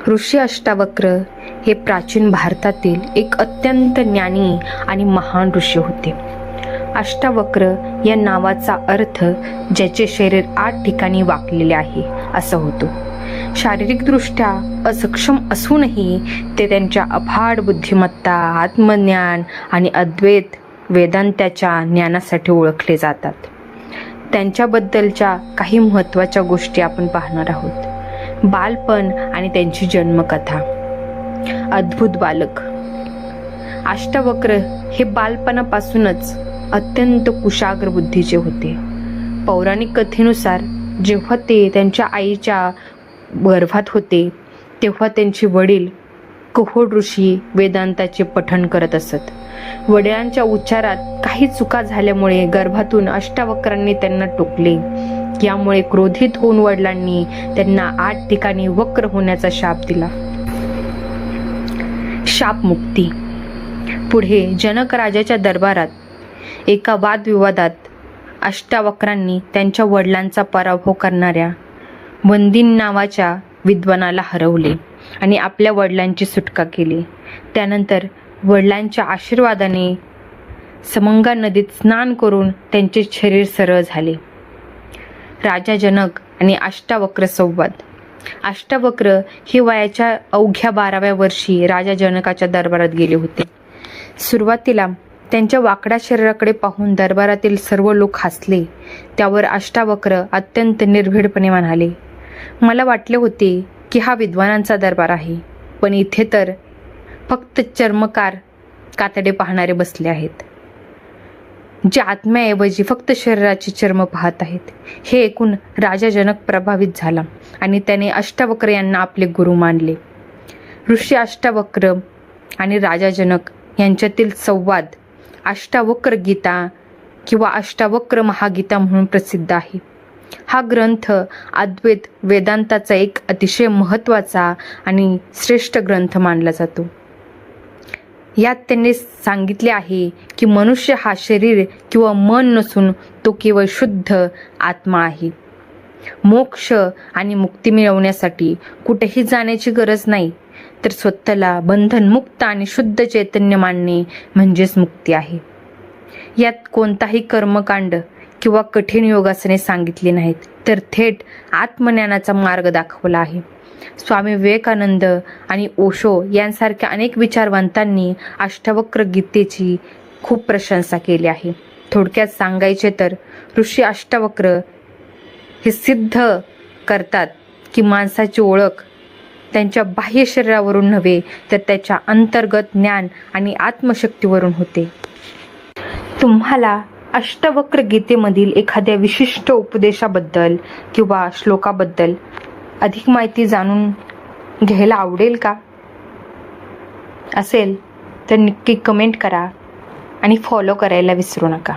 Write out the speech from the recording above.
ऋषी अष्टावक्र हे प्राचीन भारतातील एक अत्यंत ज्ञानी आणि महान ऋषी होते. अष्टावक्र या नावाचा अर्थ ज्याचे शरीर 8 ठिकाणी वाकलेले आहे असा होतो. शारीरिकदृष्ट्या असक्षम असूनही ते त्यांच्या अफाट बुद्धिमत्ता, आत्मज्ञान आणि अद्वैत वेदांताच्या ज्ञानासाठी ओळखले जातात. त्यांच्याबद्दलच्या काही महत्त्वाच्या गोष्टी आपण पाहणार आहोत. बालपण आणि त्यांची जन्मकथा. अद्भुत बालक. अष्टावक्र हे बालपणापासूनच अत्यंत कुशाग्र बुद्धीचे होते. पौराणिक कथेनुसार जेव्हा ते त्यांच्या आईच्या गर्भात होते तेव्हा त्यांचे वडील कहोड ऋषी वेदांताचे पठण करत असत. वडिलांच्या उच्चारात काही चुका झाल्यामुळे गर्भातून अष्टावक्रांनी त्यांना टोकले. यामुळे क्रोधित होऊन वडिलांनी त्यांना 8 ठिकाणी वक्र होण्याचा शाप दिला. शापमुक्ती. पुढे जनक राजाच्या दरबारात एका वादविवादात अष्टावक्रांनी त्यांच्या वडिलांचा पराभव करणाऱ्या वंदिन नावाच्या विद्वानाला हरवले आणि आपल्या वडिलांची सुटका केली. त्यानंतर वडिलांच्या आशीर्वादाने समंगा नदीत स्नान करून त्यांचे शरीर सरळ झाले. राजा जनक आणि अष्टावक्र संवाद. अष्टावक्र हे वयाच्या अवघ्या 12व्या वर्षी राजा जनकाच्या दरबारात गेले होते. सुरुवातीला त्यांच्या वाकड्या शरीराकडे पाहून दरबारातील सर्व लोक हसले. त्यावर अष्टावक्र अत्यंत निर्भीडपणे म्हणाले, मला वाटले होते की हा विद्वानांचा दरबार आहे, पण इथे तर फक्त चर्मकार कातडे पाहणारे बसले आहेत, जे आत्म्याऐवजी फक्त शरीराचे चर्म पाहत आहेत. हे ऐकून राजा जनक प्रभावित झाला आणि त्याने अष्टावक्र यांना आपले गुरु मानले. ऋषी अष्टावक्र आणि राजा जनक यांच्यातील संवाद अष्टावक्र गीता किंवा अष्टावक्र महागीता म्हणून प्रसिद्ध आहे. हा ग्रंथ अद्वैत वेदांताचा एक अतिशय महत्त्वाचा आणि श्रेष्ठ ग्रंथ मानला जातो. यात त्यांनी सांगितले आहे की मनुष्य हा शरीर किंवा मन नसून तो केवळ शुद्ध आत्मा आहे. मोक्ष आणि मुक्ती मिळवण्यासाठी कुठेही जाण्याची गरज नाही, तर स्वतःला बंधनमुक्त आणि शुद्ध चैतन्य मानणे म्हणजेच मुक्ती आहे. यात कोणताही कर्मकांड किंवा कठीण योगासने सांगितली नाहीत, तर थेट आत्मज्ञानाचा मार्ग दाखवला आहे. स्वामी विवेकानंद आणि ओशो यांसारख्या अनेक विचारवंतांनी अष्टावक्र गीतेची खूप प्रशंसा केली आहे. थोडक्यात सांगायचे तर ऋषी अष्टावक्र हे सिद्ध करतात की माणसाची ओळख त्यांच्या बाह्य शरीरावरून नव्हे, तर त्याच्या अंतर्गत ज्ञान आणि आत्मशक्तीवरून होते. तुम्हाला अष्टावक्र गीतेमधील एखाद्या विशिष्ट उपदेशाबद्दल किंवा श्लोकाबद्दल अधिक माहिती जाणून घ्यायला आवडेल का? असेल तर नक्की कमेंट करा आणि फॉलो करायला विसरू नका.